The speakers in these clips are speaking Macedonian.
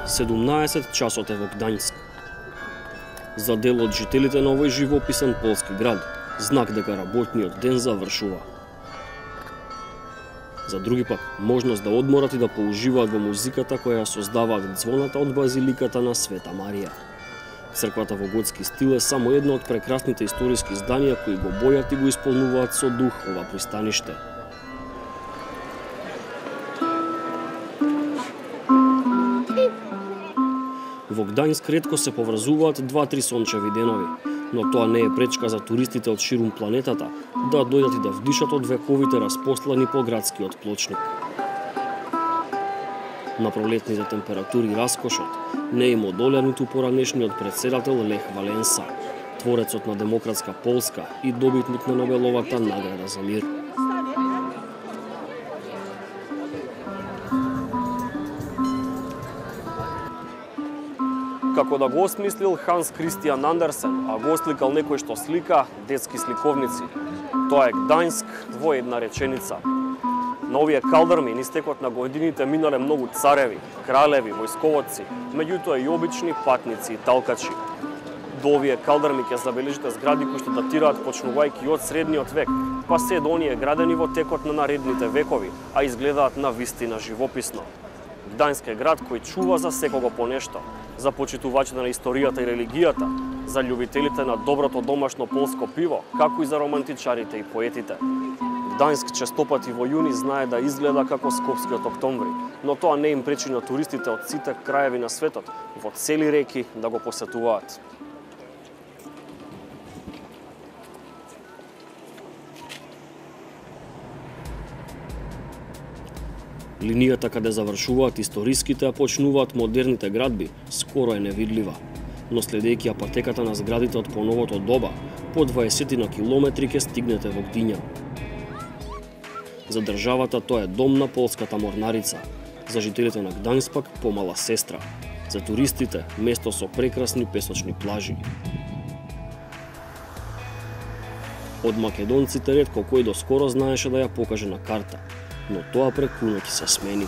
17 часот е во Гдањск. За дел од жителите на овој живописен полски град, знак дека работниот ден завршува. За други пак, можност да одморат и да поуживаат во музиката која создаваат звоната од базиликата на Света Марија. Црквата во готски стил е само едно од прекрасните историски зданија кои го бојат и го исполнуваат со дух ова пристаниште. Во Гдањск ретко се поврзуваат 2-3 сончеви денови, но тоа не е пречка за туристите од ширум планетата да дојдат и да вдишат од вековите распослани по градскиот плочник. На пролетните температури раскошот не им одолеа ниту поранешниот претседател Лех Валенса, творецот на демократска Полска и добитник на Нобеловата награда за мир. Како да го осмислил Ханс Кристиан Андерсен, а го осликал некој што слика детски сликовници. Тоа е Гдањск во една реченица. На овие калдрми низ текот на годините минале многу цареви, кралеви, војсководци, меѓутоа и обични патници и талкачи. До овие калдрми ќе забележите згради кои што датираат почнувајќи од средниот век, па се до оние градени во текот на наредните векови, а изгледаат на вистина живописно. Гдањск е град кој чува за секого по нешто, за почитувачите на историјата и религијата, за љубителите на доброто домашно полско пиво, како и за романтичарите и поетите. Гдањск честопати во јуни знае да изгледа како скопскиот октомври, но тоа не им пречи на туристите од сите краеви на светот, во цели реки, да го посетуваат. Линијата каде завршуваат историските, а почнуваат модерните градби, скоро е невидлива. Но следејќи ја патеката на зградите од поновото доба, по 20 на километри ќе стигнете во Гдиња. За државата тоа е дом на полската морнарица, за жителите на Гдањск пак помала сестра, за туристите место со прекрасни песочни плажи. Од македонците ретко кој доскоро знаеше да ја покаже на карта, но тоа преку ноќ се смени.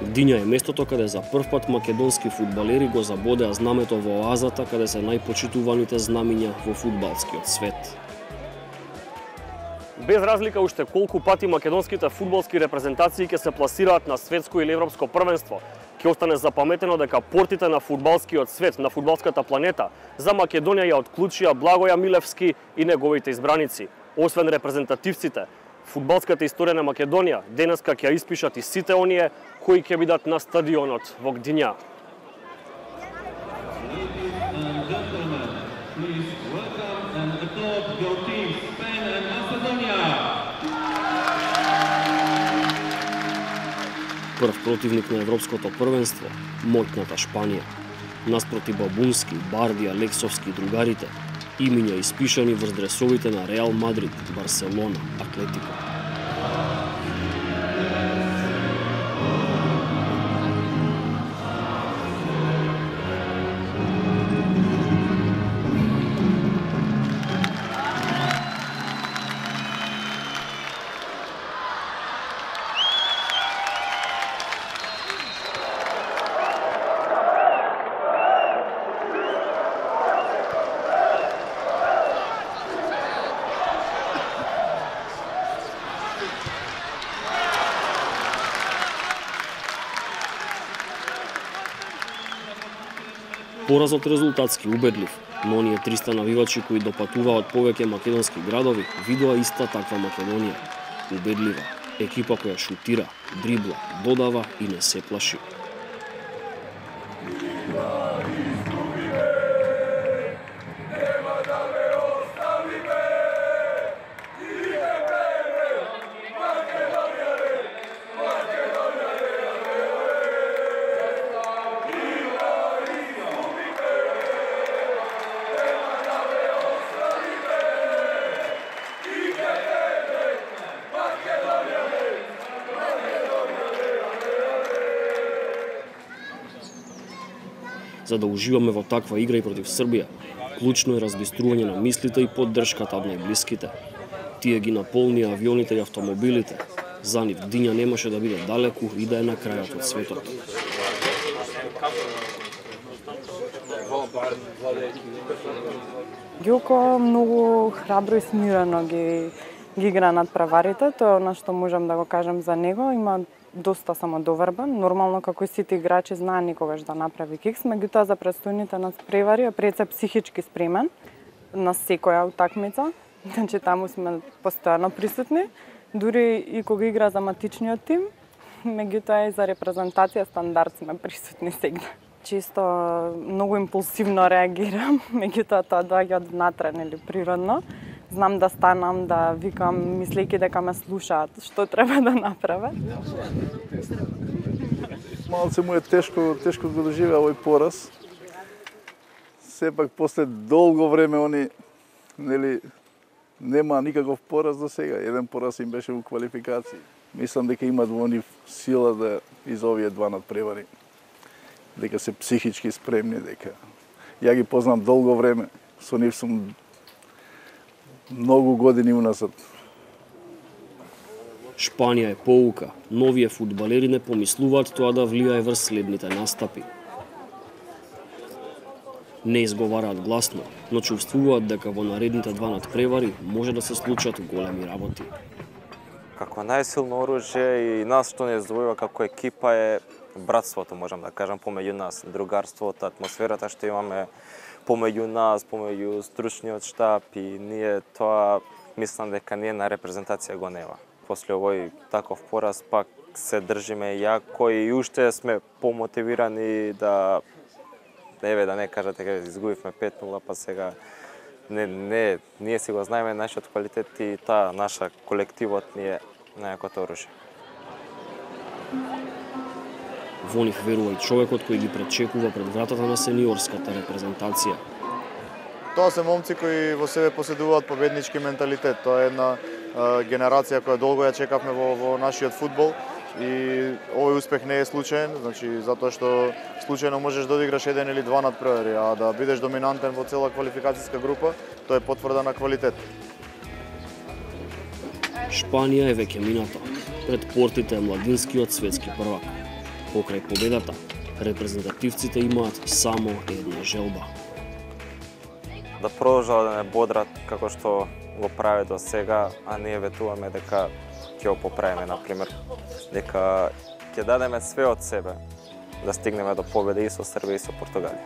Гдиња е местото каде за прв пат македонски фудбалери го забодеа знамето во оазата каде се најпочитуваните знамиња во фудбалскиот свет. Без разлика уште колку пати македонските фудбалски репрезентации ќе се пласираат на светско или европско првенство, ќе остане запаметено дека портите на фудбалскиот свет, на фудбалската планета, за Македонија ја отклучија Благоја Милевски и неговите избраници. Освен репрезентативците, фудбалската историја на Македонија денеска ќе ја испишат и сите оние кои ќе бидат на стадионот во Гдиња. Прв противник на европското првенство, моќната Шпанија. Наспроти Бабунски, Барди, Алексовски и другарите, имиња испишани врз дресовите на Реал Мадрид, Барселона, Атлетико. Поразот резултатски убедлив, но оние 300 навивачи кои допатуваат повеќе македонски градови видоа иста таква Македонија. Убедлива, екипа која шутира, дрибла, додава и не се плаши. За да уживаме во таква игра и против Србија, клучно е разбистрување на мислите и поддршката од најблиските. Тие ги наполнија авионите и автомобилите, За нив диња немаше да биде далеку и да е на крајот од светот. Ѓуко многу храбро и смирено ги игра надпреварите, тоа е она што можам да го кажам за него. Има доста самодовербен, нормално како и сите играчи знае никогаш да направи кикс, меѓутоа за престојните надпревари е пред се психички спремен на секоја утакмица. Значи таму сме постојано присутни, дури и кога игра за матичниот тим, меѓутоа и за репрезентација стандард сме присутни сегда. Често многу импулсивно реагирам, меѓутоа тоа доаѓа од внатре, нели, природно. Знам да станам, да викам, мислејќи дека ме слушаат, што треба да направат. Малце му е тешко го доживеа овој пораз. Сепак после долго време они, нели, нема никаков пораз до сега. Еден пораз им беше во квалификации. Мислам дека имат во нив сила да из овие два надпревари. Дека се психички спремни, дека ја ги познам долго време. Со нив сум многу години уназад. Шпанија е поука. Новие фудбалери не помислуваат тоа да влијае врз следните настапи. Не изговараат гласно, но чувствуваат дека во наредните два надпревари може да се случат големи работи. Како најсилно оружје и нас што не здвојува како екипа е братството, можам да кажам, помеѓу нас, другарството, атмосферата што имаме помеѓу нас, помеѓу стручниот штаб и ние тоа мислам дека ние на репрезентација го нема. После овој таков пораз пак се држиме јако и уште сме помотивирани да да не кажете дека изгубивме 5-0, па сега ние си го знаеме нашиот квалитет и таа наша колективот ни е најакото оружје. Во нив верува и човекот кој ги пречекува пред вратата на сениорската репрезентација. Тоа се момци кои во себе поседуваат победнички менталитет. Тоа е една генерација која долго ја чекавме во нашиот фудбал и овој успех не е случаен, значи затоа што случајно можеш да одиграш еден или два надпревари, а да бидеш доминантен во цела квалификацијска група, тоа е потврда на квалитет. Шпанија е веќе мината. Пред портите е младинскиот светски првак. Покрај победата, репрезентативците имаат само една желба. Да продолжат да не бодрат како што го прави до сега, а ние ветуваме дека ќе го поправиме, например, дека ќе дадеме све од себе да стигнеме до победа и со Србија и со Португалија.